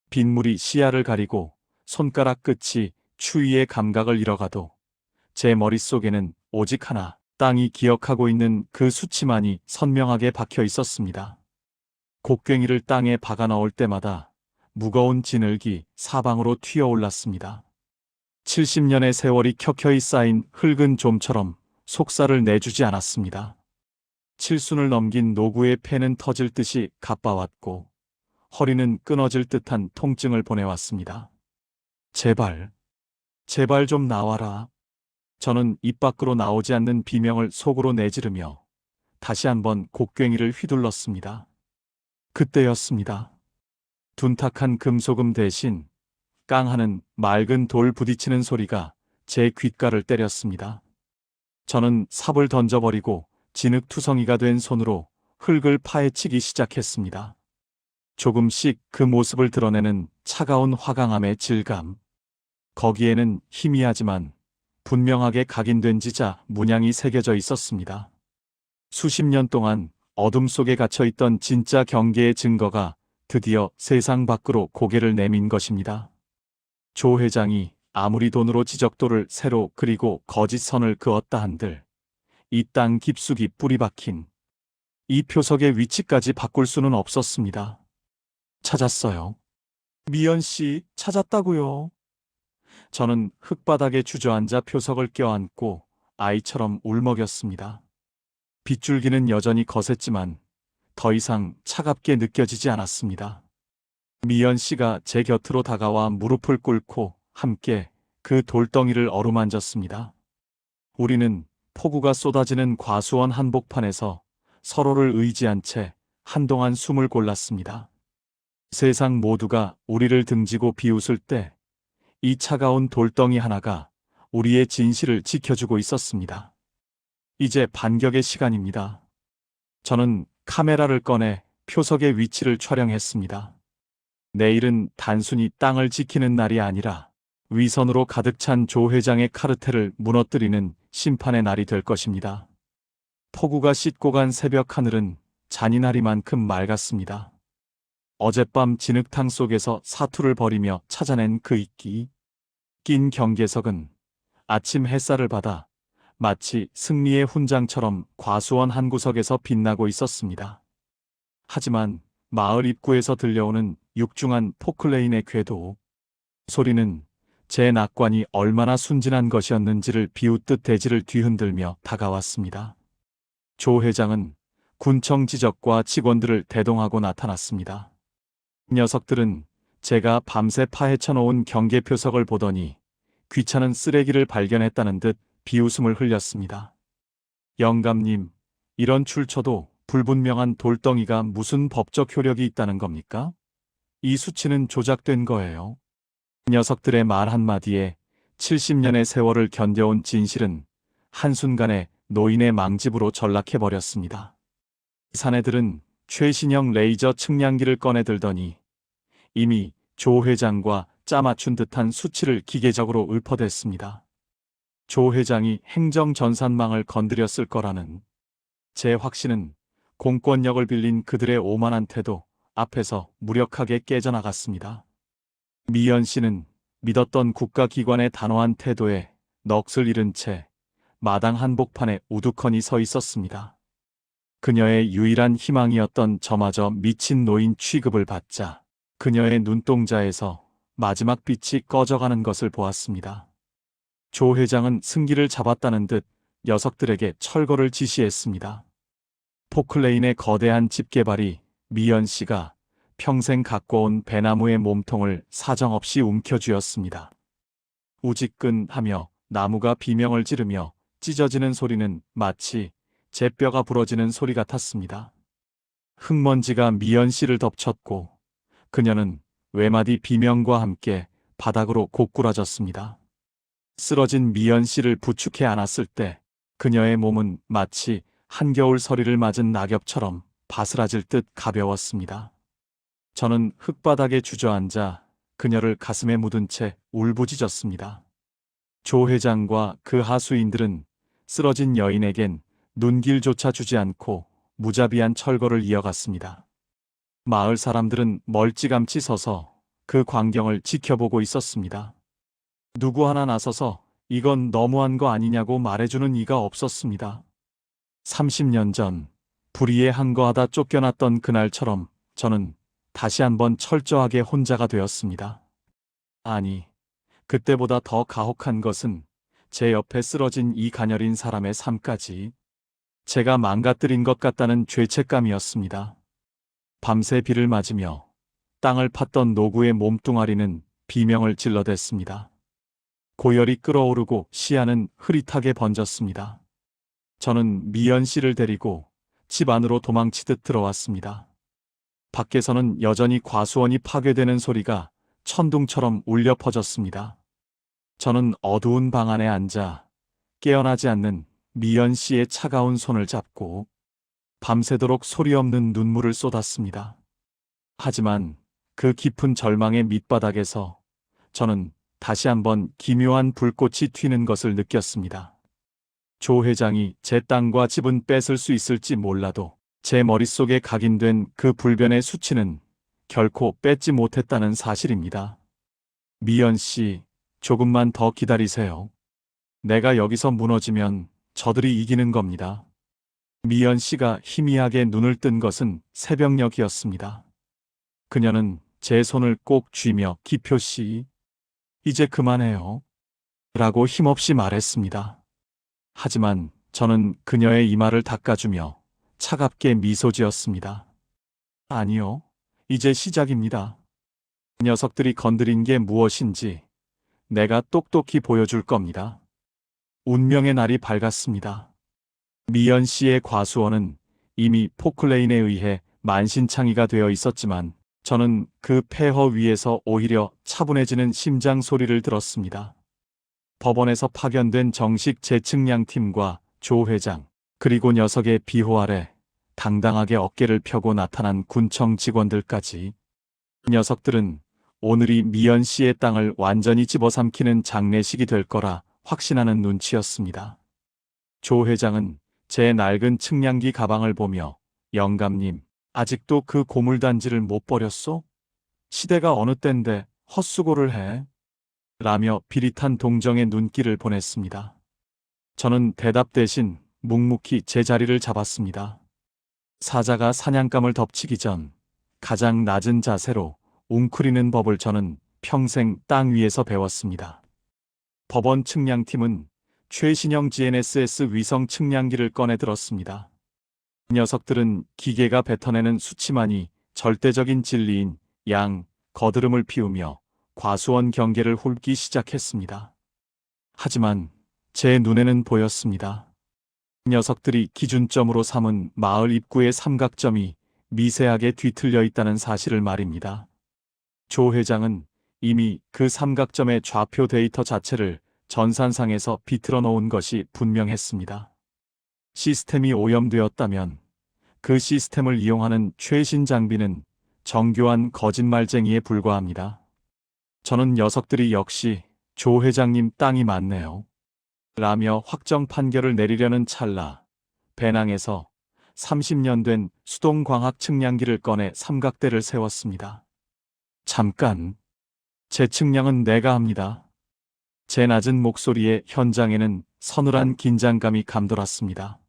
빗물이 시야를 가리고 손가락 끝이 추위의 감각을 잃어가도 제 머릿속에는 오직 하나, 땅이 기억하고 있는 그 수치만이 선명하게 박혀 있었습니다. 곡괭이를 땅에 박아 넣을 때마다 무거운 진흙이 사방으로 튀어올랐습니다. 70년의 세월이 켜켜이 쌓인 흙은 좀처럼 속살을 내주지 않았습니다. 칠순을 넘긴 노구의 폐는 터질 듯이 가빠왔고 허리는 끊어질 듯한 통증을 보내왔습니다. 제발, 제발 좀 나와라. 저는 입 밖으로 나오지 않는 비명을 속으로 내지르며 다시 한번 곡괭이를 휘둘렀습니다. 그때였습니다. 둔탁한 금소금 대신 깡하는 맑은 돌 부딪히는 소리가 제 귓가를 때렸습니다. 저는 삽을 던져버리고 진흙투성이가 된 손으로 흙을 파헤치기 시작했습니다. 조금씩 그 모습을 드러내는 차가운 화강암의 질감. 거기에는 희미하지만 분명하게 각인된 지자 문양이 새겨져 있었습니다. 수십 년 동안 어둠 속에 갇혀있던 진짜 경계의 증거가 드디어 세상 밖으로 고개를 내민 것입니다. 조 회장이 아무리 돈으로 지적도를 새로 그리고 거짓 선을 그었다 한들 이 땅 깊숙이 뿌리 박힌 이 표석의 위치까지 바꿀 수는 없었습니다. 찾았어요. 미연 씨, 찾았다고요. 저는 흙바닥에 주저앉아 표석을 껴안고 아이처럼 울먹였습니다. 빗줄기는 여전히 거셌지만 더 이상 차갑게 느껴지지 않았습니다. 미연 씨가 제 곁으로 다가와 무릎을 꿇고 함께 그 돌덩이를 어루만졌습니다. 우리는 폭우가 쏟아지는 과수원 한복판에서 서로를 의지한 채 한동안 숨을 골랐습니다. 세상 모두가 우리를 등지고 비웃을 때 이 차가운 돌덩이 하나가 우리의 진실을 지켜주고 있었습니다. 이제 반격의 시간입니다. 저는 카메라를 꺼내 표석의 위치를 촬영했습니다. 내일은 단순히 땅을 지키는 날이 아니라 위선으로 가득 찬 조 회장의 카르텔을 무너뜨리는 심판의 날이 될 것입니다. 폭우가 씻고 간 새벽 하늘은 잔인하리만큼 맑았습니다. 어젯밤 진흙탕 속에서 사투를 벌이며 찾아낸 그 이끼 낀 경계석은 아침 햇살을 받아 마치 승리의 훈장처럼 과수원 한 구석에서 빛나고 있었습니다. 하지만 마을 입구에서 들려오는 육중한 포클레인의 궤도 소리는 제 낙관이 얼마나 순진한 것이었는지를 비웃듯 대지를 뒤흔들며 다가왔습니다. 조 회장은 군청 지적과 직원들을 대동하고 나타났습니다. 녀석들은 제가 밤새 파헤쳐 놓은 경계 표석을 보더니 귀찮은 쓰레기를 발견했다는 듯 비웃음을 흘렸습니다. 영감님, 이런 출처도 불분명한 돌덩이가 무슨 법적 효력이 있다는 겁니까? 이 수치는 조작된 거예요. 녀석들의 말 한마디에 70년의 세월을 견뎌온 진실은 한순간에 노인의 망집으로 전락해버렸습니다. 사내들은 최신형 레이저 측량기를 꺼내들더니 이미 조 회장과 짜맞춘 듯한 수치를 기계적으로 읊어댔습니다. 조 회장이 행정전산망을 건드렸을 거라는 제 확신은 공권력을 빌린 그들의 오만한 태도 앞에서 무력하게 깨져나갔습니다. 미연 씨는 믿었던 국가기관의 단호한 태도에 넋을 잃은 채 마당 한복판에 우두커니 서 있었습니다. 그녀의 유일한 희망이었던 저마저 미친 노인 취급을 받자 그녀의 눈동자에서 마지막 빛이 꺼져가는 것을 보았습니다. 조 회장은 승기를 잡았다는 듯 녀석들에게 철거를 지시했습니다. 포클레인의 거대한 집게발이 미연 씨가 평생 가꿔온 배나무의 몸통을 사정없이 움켜쥐었습니다. 우지끈하며 나무가 비명을 지르며 찢어지는 소리는 마치 제 뼈가 부러지는 소리 같았습니다. 흙먼지가 미연 씨를 덮쳤고 그녀는 외마디 비명과 함께 바닥으로 고꾸라졌습니다. 쓰러진 미연 씨를 부축해 안았을 때 그녀의 몸은 마치 한겨울 서리를 맞은 낙엽처럼 바스라질 듯 가벼웠습니다. 저는 흙바닥에 주저앉아 그녀를 가슴에 묻은 채 울부짖었습니다. 조 회장과 그 하수인들은 쓰러진 여인에겐 눈길조차 주지 않고 무자비한 철거를 이어갔습니다. 마을 사람들은 멀찌감치 서서 그 광경을 지켜보고 있었습니다. 누구 하나 나서서 이건 너무한 거 아니냐고 말해주는 이가 없었습니다. 30년 전 불의에 항거하다 쫓겨났던 그날처럼 저는 다시 한번 철저하게 혼자가 되었습니다. 아니, 그때보다 더 가혹한 것은 제 옆에 쓰러진 이 가녀린 사람의 삶까지 제가 망가뜨린 것 같다는 죄책감이었습니다. 밤새 비를 맞으며 땅을 팠던 노구의 몸뚱아리는 비명을 질러댔습니다. 고열이 끓어오르고 시야는 흐릿하게 번졌습니다. 저는 미연 씨를 데리고 집 안으로 도망치듯 들어왔습니다. 밖에서는 여전히 과수원이 파괴되는 소리가 천둥처럼 울려 퍼졌습니다. 저는 어두운 방 안에 앉아 깨어나지 않는 미연 씨의 차가운 손을 잡고 밤새도록 소리 없는 눈물을 쏟았습니다. 하지만 그 깊은 절망의 밑바닥에서 저는 다시 한번 기묘한 불꽃이 튀는 것을 느꼈습니다. 조 회장이 제 땅과 집은 뺏을 수 있을지 몰라도 제 머릿속에 각인된 그 불변의 수치는 결코 뺏지 못했다는 사실입니다. 미연 씨, 조금만 더 기다리세요. 내가 여기서 무너지면 저들이 이기는 겁니다. 미연 씨가 희미하게 눈을 뜬 것은 새벽녘이었습니다. 그녀는 제 손을 꼭 쥐며 기표 씨, 이제 그만해요. 라고 힘없이 말했습니다. 하지만 저는 그녀의 이마를 닦아주며 차갑게 미소 지었습니다. 아니요, 이제 시작입니다. 녀석들이 건드린 게 무엇인지 내가 똑똑히 보여줄 겁니다. 운명의 날이 밝았습니다. 미연 씨의 과수원은 이미 포클레인에 의해 만신창이가 되어 있었지만 저는 그 폐허 위에서 오히려 차분해지는 심장 소리를 들었습니다. 법원에서 파견된 정식 재측량팀과 조 회장, 그리고 녀석의 비호 아래 당당하게 어깨를 펴고 나타난 군청 직원들까지. 녀석들은 오늘이 미연 씨의 땅을 완전히 집어삼키는 장례식이 될 거라 확신하는 눈치였습니다. 조 회장은 제 낡은 측량기 가방을 보며 영감님, 아직도 그 고물단지를 못 버렸소? 시대가 어느 땐데 헛수고를 해? 라며 비릿한 동정의 눈길을 보냈습니다. 저는 대답 대신 묵묵히 제 자리를 잡았습니다. 사자가 사냥감을 덮치기 전 가장 낮은 자세로 웅크리는 법을 저는 평생 땅 위에서 배웠습니다. 법원 측량팀은 최신형 GNSS 위성 측량기를 꺼내 들었습니다. 녀석들은 기계가 뱉어내는 수치만이 절대적인 진리인 양, 거드름을 피우며 과수원 경계를 훑기 시작했습니다. 하지만 제 눈에는 보였습니다. 녀석들이 기준점으로 삼은 마을 입구의 삼각점이 미세하게 뒤틀려 있다는 사실을 말입니다. 조 회장은 이미 그 삼각점의 좌표 데이터 자체를 전산상에서 비틀어 놓은 것이 분명했습니다. 시스템이 오염되었다면 그 시스템을 이용하는 최신 장비는 정교한 거짓말쟁이에 불과합니다. 저는 녀석들이 역시 조 회장님 땅이 맞네요. 라며 확정 판결을 내리려는 찰나 배낭에서 30년 된 수동광학 측량기를 꺼내 삼각대를 세웠습니다. 잠깐, 제 측량은 내가 합니다. 제 낮은 목소리에 현장에는 서늘한 긴장감이 감돌았습니다.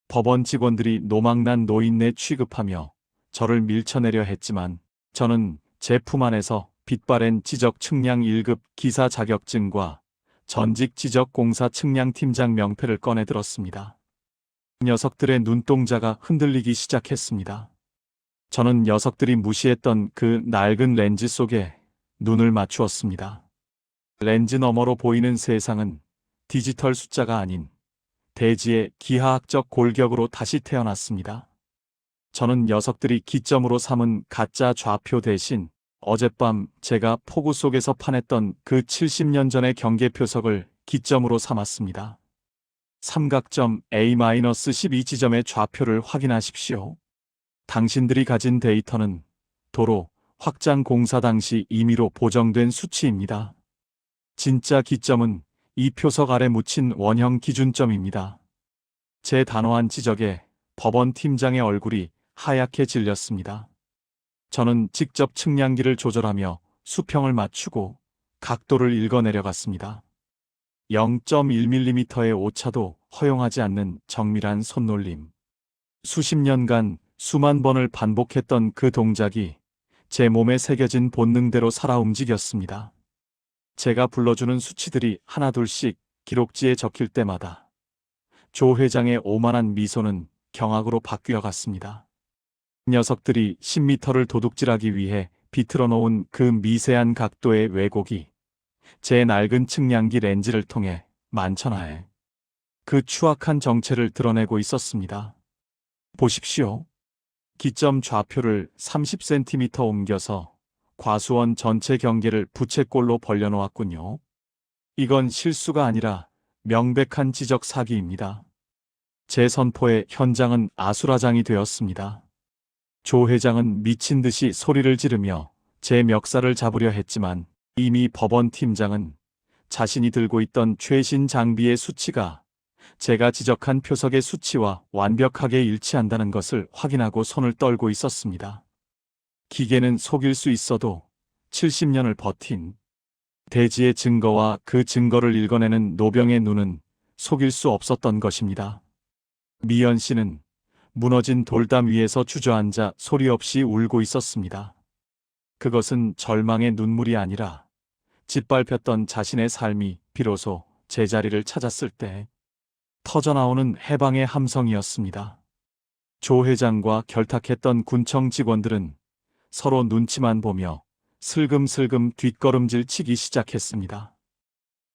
법원 직원들이 노망난 노인네 취급하며 저를 밀쳐내려 했지만 저는 제 품 안에서 빛바랜 지적 측량 1급 기사 자격증과 전직 지적공사 측량팀장 명패를 꺼내 들었습니다. 녀석들의 눈동자가 흔들리기 시작했습니다. 저는 녀석들이 무시했던 그 낡은 렌즈 속에 눈을 맞추었습니다. 렌즈 너머로 보이는 세상은 디지털 숫자가 아닌 대지의 기하학적 골격으로 다시 태어났습니다. 저는 녀석들이 기점으로 삼은 가짜 좌표 대신 어젯밤 제가 폭우 속에서 파냈던 그 70년 전의 경계표석을 기점으로 삼았습니다. 삼각점 A-12 지점의 좌표를 확인하십시오. 당신들이 가진 데이터는 도로 확장 공사 당시 임의로 보정된 수치입니다. 진짜 기점은 이 표석 아래 묻힌 원형 기준점입니다. 제 단호한 지적에 법원 팀장의 얼굴이 하얗게 질렸습니다. 저는 직접 측량기를 조절하며 수평을 맞추고 각도를 읽어 내려갔습니다. 0.1mm의 오차도 허용하지 않는 정밀한 손놀림. 수십 년간 수만 번을 반복했던 그 동작이 제 몸에 새겨진 본능대로 살아 움직였습니다. 제가 불러주는 수치들이 하나둘씩 기록지에 적힐 때마다 조 회장의 오만한 미소는 경악으로 바뀌어 갔습니다. 녀석들이 10m를 도둑질하기 위해 비틀어 놓은 그 미세한 각도의 왜곡이 제 낡은 측량기 렌즈를 통해 만천하에 그 추악한 정체를 드러내고 있었습니다. 보십시오. 기점 좌표를 30cm 옮겨서 과수원 전체 경계를 부채꼴로 벌려놓았군요. 이건 실수가 아니라 명백한 지적 사기입니다. 제 선포에 현장은 아수라장이 되었습니다. 조 회장은 미친 듯이 소리를 지르며 제 멱살을 잡으려 했지만 이미 법원 팀장은 자신이 들고 있던 최신 장비의 수치가 제가 지적한 표석의 수치와 완벽하게 일치한다는 것을 확인하고 손을 떨고 있었습니다. 기계는 속일 수 있어도 70년을 버틴 대지의 증거와 그 증거를 읽어내는 노병의 눈은 속일 수 없었던 것입니다. 미연 씨는 무너진 돌담 위에서 주저앉아 소리 없이 울고 있었습니다. 그것은 절망의 눈물이 아니라 짓밟혔던 자신의 삶이 비로소 제자리를 찾았을 때 터져나오는 해방의 함성이었습니다. 조 회장과 결탁했던 군청 직원들은 서로 눈치만 보며 슬금슬금 뒷걸음질 치기 시작했습니다.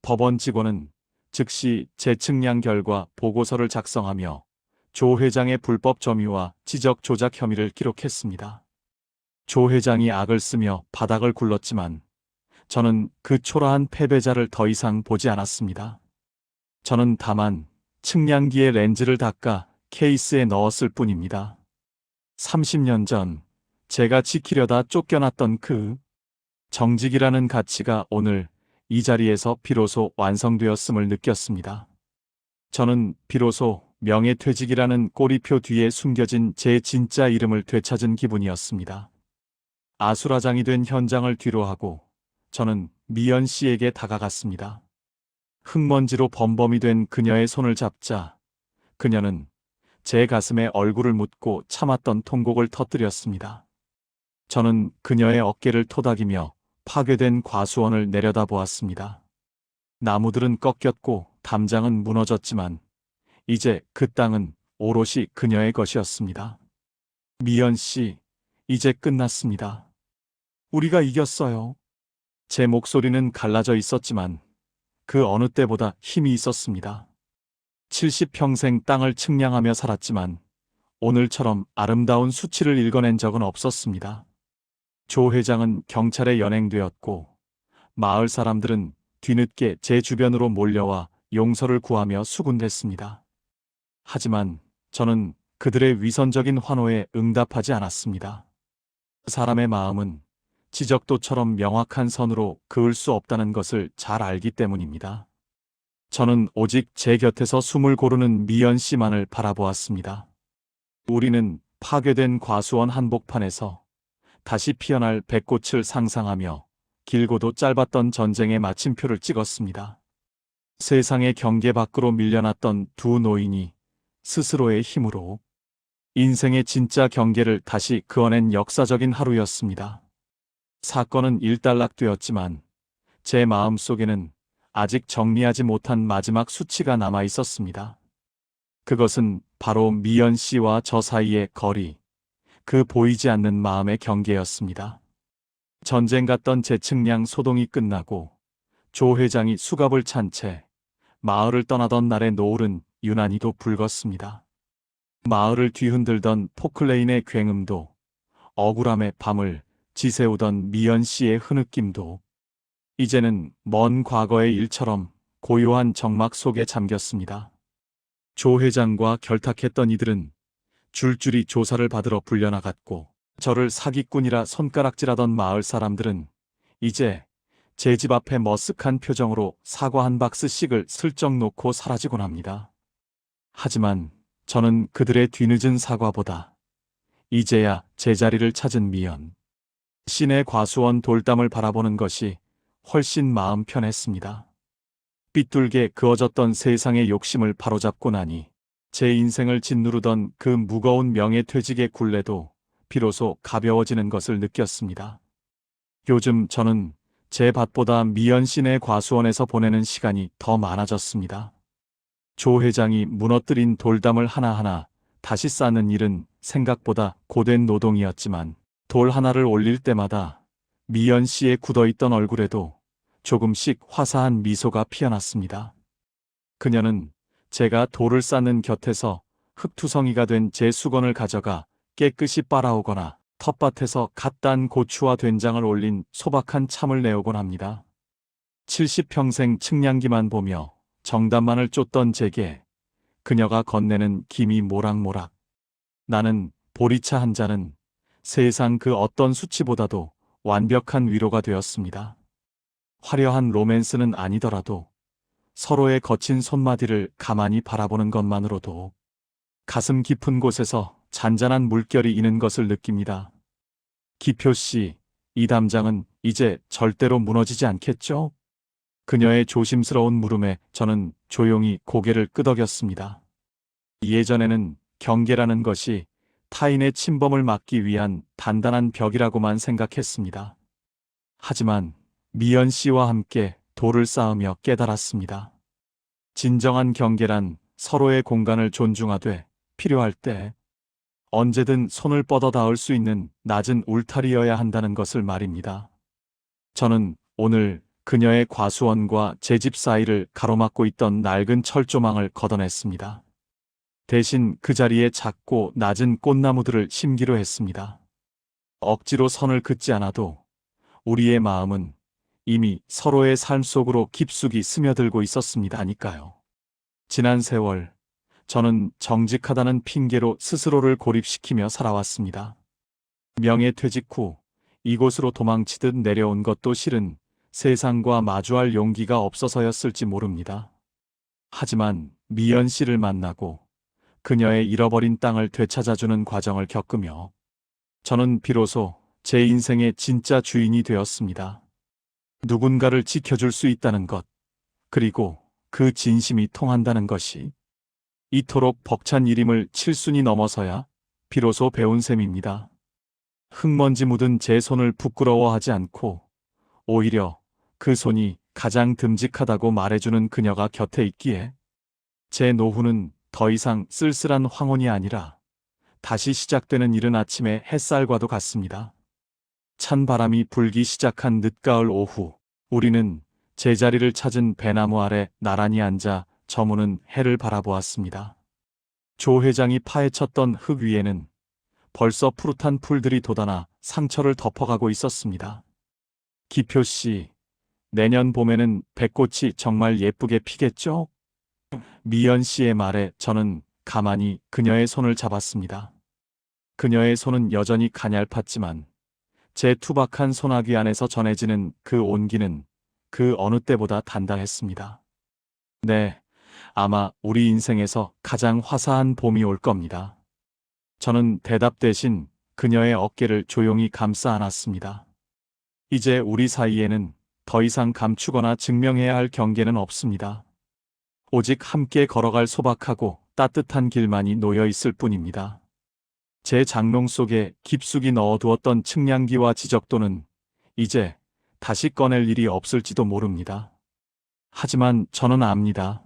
법원 직원은 즉시 재측량 결과 보고서를 작성하며 조 회장의 불법 점유와 지적 조작 혐의를 기록했습니다. 조 회장이 악을 쓰며 바닥을 굴렀지만 저는 그 초라한 패배자를 더 이상 보지 않았습니다. 저는 다만 측량기의 렌즈를 닦아 케이스에 넣었을 뿐입니다. 30년 전 제가 지키려다 쫓겨났던 그 정직이라는 가치가 오늘 이 자리에서 비로소 완성되었음을 느꼈습니다. 저는 비로소 명예퇴직이라는 꼬리표 뒤에 숨겨진 제 진짜 이름을 되찾은 기분이었습니다. 아수라장이 된 현장을 뒤로하고 저는 미연 씨에게 다가갔습니다. 흙먼지로 범범이 된 그녀의 손을 잡자 그녀는 제 가슴에 얼굴을 묻고 참았던 통곡을 터뜨렸습니다. 저는 그녀의 어깨를 토닥이며 파괴된 과수원을 내려다보았습니다. 나무들은 꺾였고 담장은 무너졌지만 이제 그 땅은 오롯이 그녀의 것이었습니다. 미연 씨, 이제 끝났습니다. 우리가 이겼어요. 제 목소리는 갈라져 있었지만 그 어느 때보다 힘이 있었습니다. 70평생 땅을 측량하며 살았지만 오늘처럼 아름다운 수치를 읽어낸 적은 없었습니다. 조 회장은 경찰에 연행되었고 마을 사람들은 뒤늦게 제 주변으로 몰려와 용서를 구하며 수군댔습니다. 하지만 저는 그들의 위선적인 환호에 응답하지 않았습니다. 사람의 마음은 지적도처럼 명확한 선으로 그을 수 없다는 것을 잘 알기 때문입니다. 저는 오직 제 곁에서 숨을 고르는 미연 씨만을 바라보았습니다. 우리는 파괴된 과수원 한복판에서 다시 피어날 백꽃을 상상하며 길고도 짧았던 전쟁의 마침표를 찍었습니다. 세상의 경계 밖으로 밀려났던 두 노인이 스스로의 힘으로 인생의 진짜 경계를 다시 그어낸 역사적인 하루였습니다. 사건은 일단락되었지만 제 마음속에는 아직 정리하지 못한 마지막 수치가 남아 있었습니다. 그것은 바로 미연 씨와 저 사이의 거리, 그 보이지 않는 마음의 경계였습니다. 전쟁 같던 재측량 소동이 끝나고 조 회장이 수갑을 찬 채 마을을 떠나던 날의 노을은 유난히도 붉었습니다. 마을을 뒤흔들던 포클레인의 굉음도, 억울함의 밤을 지새우던 미연 씨의 흐느낌도 이제는 먼 과거의 일처럼 고요한 정막 속에 잠겼습니다. 조 회장과 결탁했던 이들은 줄줄이 조사를 받으러 불려나갔고 저를 사기꾼이라 손가락질하던 마을 사람들은 이제 제 집 앞에 머쓱한 표정으로 사과 한 박스씩을 슬쩍 놓고 사라지곤 합니다. 하지만 저는 그들의 뒤늦은 사과보다 이제야 제자리를 찾은 미연 신의 과수원 돌담을 바라보는 것이 훨씬 마음 편했습니다. 삐뚤게 그어졌던 세상의 욕심을 바로잡고 나니 제 인생을 짓누르던 그 무거운 명예퇴직의 굴레도 비로소 가벼워지는 것을 느꼈습니다. 요즘 저는 제 밭보다 미연 씨네 과수원에서 보내는 시간이 더 많아졌습니다. 조 회장이 무너뜨린 돌담을 하나하나 다시 쌓는 일은 생각보다 고된 노동이었지만 돌 하나를 올릴 때마다 미연 씨의 굳어있던 얼굴에도 조금씩 화사한 미소가 피어났습니다. 그녀는 제가 돌을 쌓는 곁에서 흙투성이가 된 제 수건을 가져가 깨끗이 빨아오거나 텃밭에서 갓 딴 고추와 된장을 올린 소박한 참을 내오곤 합니다. 70평생 측량기만 보며 정답만을 쫓던 제게 그녀가 건네는 김이 모락모락. 나는 보리차 한 잔은 세상 그 어떤 수치보다도 완벽한 위로가 되었습니다. 화려한 로맨스는 아니더라도 서로의 거친 손마디를 가만히 바라보는 것만으로도 가슴 깊은 곳에서 잔잔한 물결이 이는 것을 느낍니다. 기표 씨, 이 담장은 이제 절대로 무너지지 않겠죠? 그녀의 조심스러운 물음에 저는 조용히 고개를 끄덕였습니다. 예전에는 경계라는 것이 타인의 침범을 막기 위한 단단한 벽이라고만 생각했습니다. 하지만 미연 씨와 함께 돌을 쌓으며 깨달았습니다. 진정한 경계란 서로의 공간을 존중하되 필요할 때 언제든 손을 뻗어 닿을 수 있는 낮은 울타리여야 한다는 것을 말입니다. 저는 오늘 그녀의 과수원과 제 집 사이를 가로막고 있던 낡은 철조망을 걷어냈습니다. 대신 그 자리에 작고 낮은 꽃나무들을 심기로 했습니다. 억지로 선을 긋지 않아도 우리의 마음은 이미 서로의 삶 속으로 깊숙이 스며들고 있었습니다니까요. 지난 세월, 저는 정직하다는 핑계로 스스로를 고립시키며 살아왔습니다. 명예퇴직 후 이곳으로 도망치듯 내려온 것도 실은 세상과 마주할 용기가 없어서였을지 모릅니다. 하지만 미연 씨를 만나고 그녀의 잃어버린 땅을 되찾아주는 과정을 겪으며 저는 비로소 제 인생의 진짜 주인이 되었습니다. 누군가를 지켜줄 수 있다는 것, 그리고 그 진심이 통한다는 것이 이토록 벅찬 일임을 칠순이 넘어서야 비로소 배운 셈입니다. 흙먼지 묻은 제 손을 부끄러워하지 않고 오히려 그 손이 가장 듬직하다고 말해주는 그녀가 곁에 있기에 제 노후는 더 이상 쓸쓸한 황혼이 아니라 다시 시작되는 이른 아침의 햇살과도 같습니다. 찬 바람이 불기 시작한 늦가을 오후, 우리는 제자리를 찾은 배나무 아래 나란히 앉아 저무는 해를 바라보았습니다. 조 회장이 파헤쳤던 흙 위에는 벌써 푸릇한 풀들이 돋아나 상처를 덮어가고 있었습니다. 기표 씨, 내년 봄에는 백꽃이 정말 예쁘게 피겠죠? 미연 씨의 말에 저는 가만히 그녀의 손을 잡았습니다. 그녀의 손은 여전히 가냘팠지만 제 투박한 손아귀 안에서 전해지는 그 온기는 그 어느 때보다 단단했습니다. 네, 아마 우리 인생에서 가장 화사한 봄이 올 겁니다. 저는 대답 대신 그녀의 어깨를 조용히 감싸 안았습니다. 이제 우리 사이에는 더 이상 감추거나 증명해야 할 경계는 없습니다. 오직 함께 걸어갈 소박하고 따뜻한 길만이 놓여 있을 뿐입니다. 제 장롱 속에 깊숙이 넣어두었던 측량기와 지적도는 이제 다시 꺼낼 일이 없을지도 모릅니다. 하지만 저는 압니다.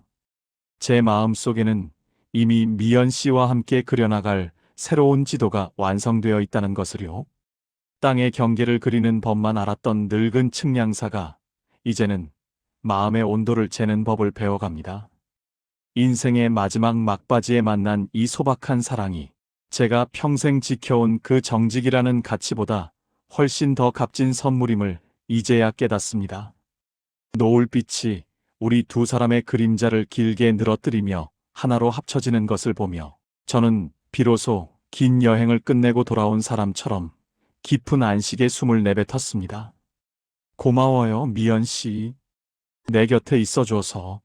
제 마음 속에는 이미 미연 씨와 함께 그려나갈 새로운 지도가 완성되어 있다는 것을요. 땅의 경계를 그리는 법만 알았던 늙은 측량사가 이제는 마음의 온도를 재는 법을 배워갑니다. 인생의 마지막 막바지에 만난 이 소박한 사랑이 제가 평생 지켜온 그 정직이라는 가치보다 훨씬 더 값진 선물임을 이제야 깨닫습니다. 노을빛이 우리 두 사람의 그림자를 길게 늘어뜨리며 하나로 합쳐지는 것을 보며 저는 비로소 긴 여행을 끝내고 돌아온 사람처럼 깊은 안식에 숨을 내뱉었습니다. 고마워요, 미연 씨. 내 곁에 있어줘서.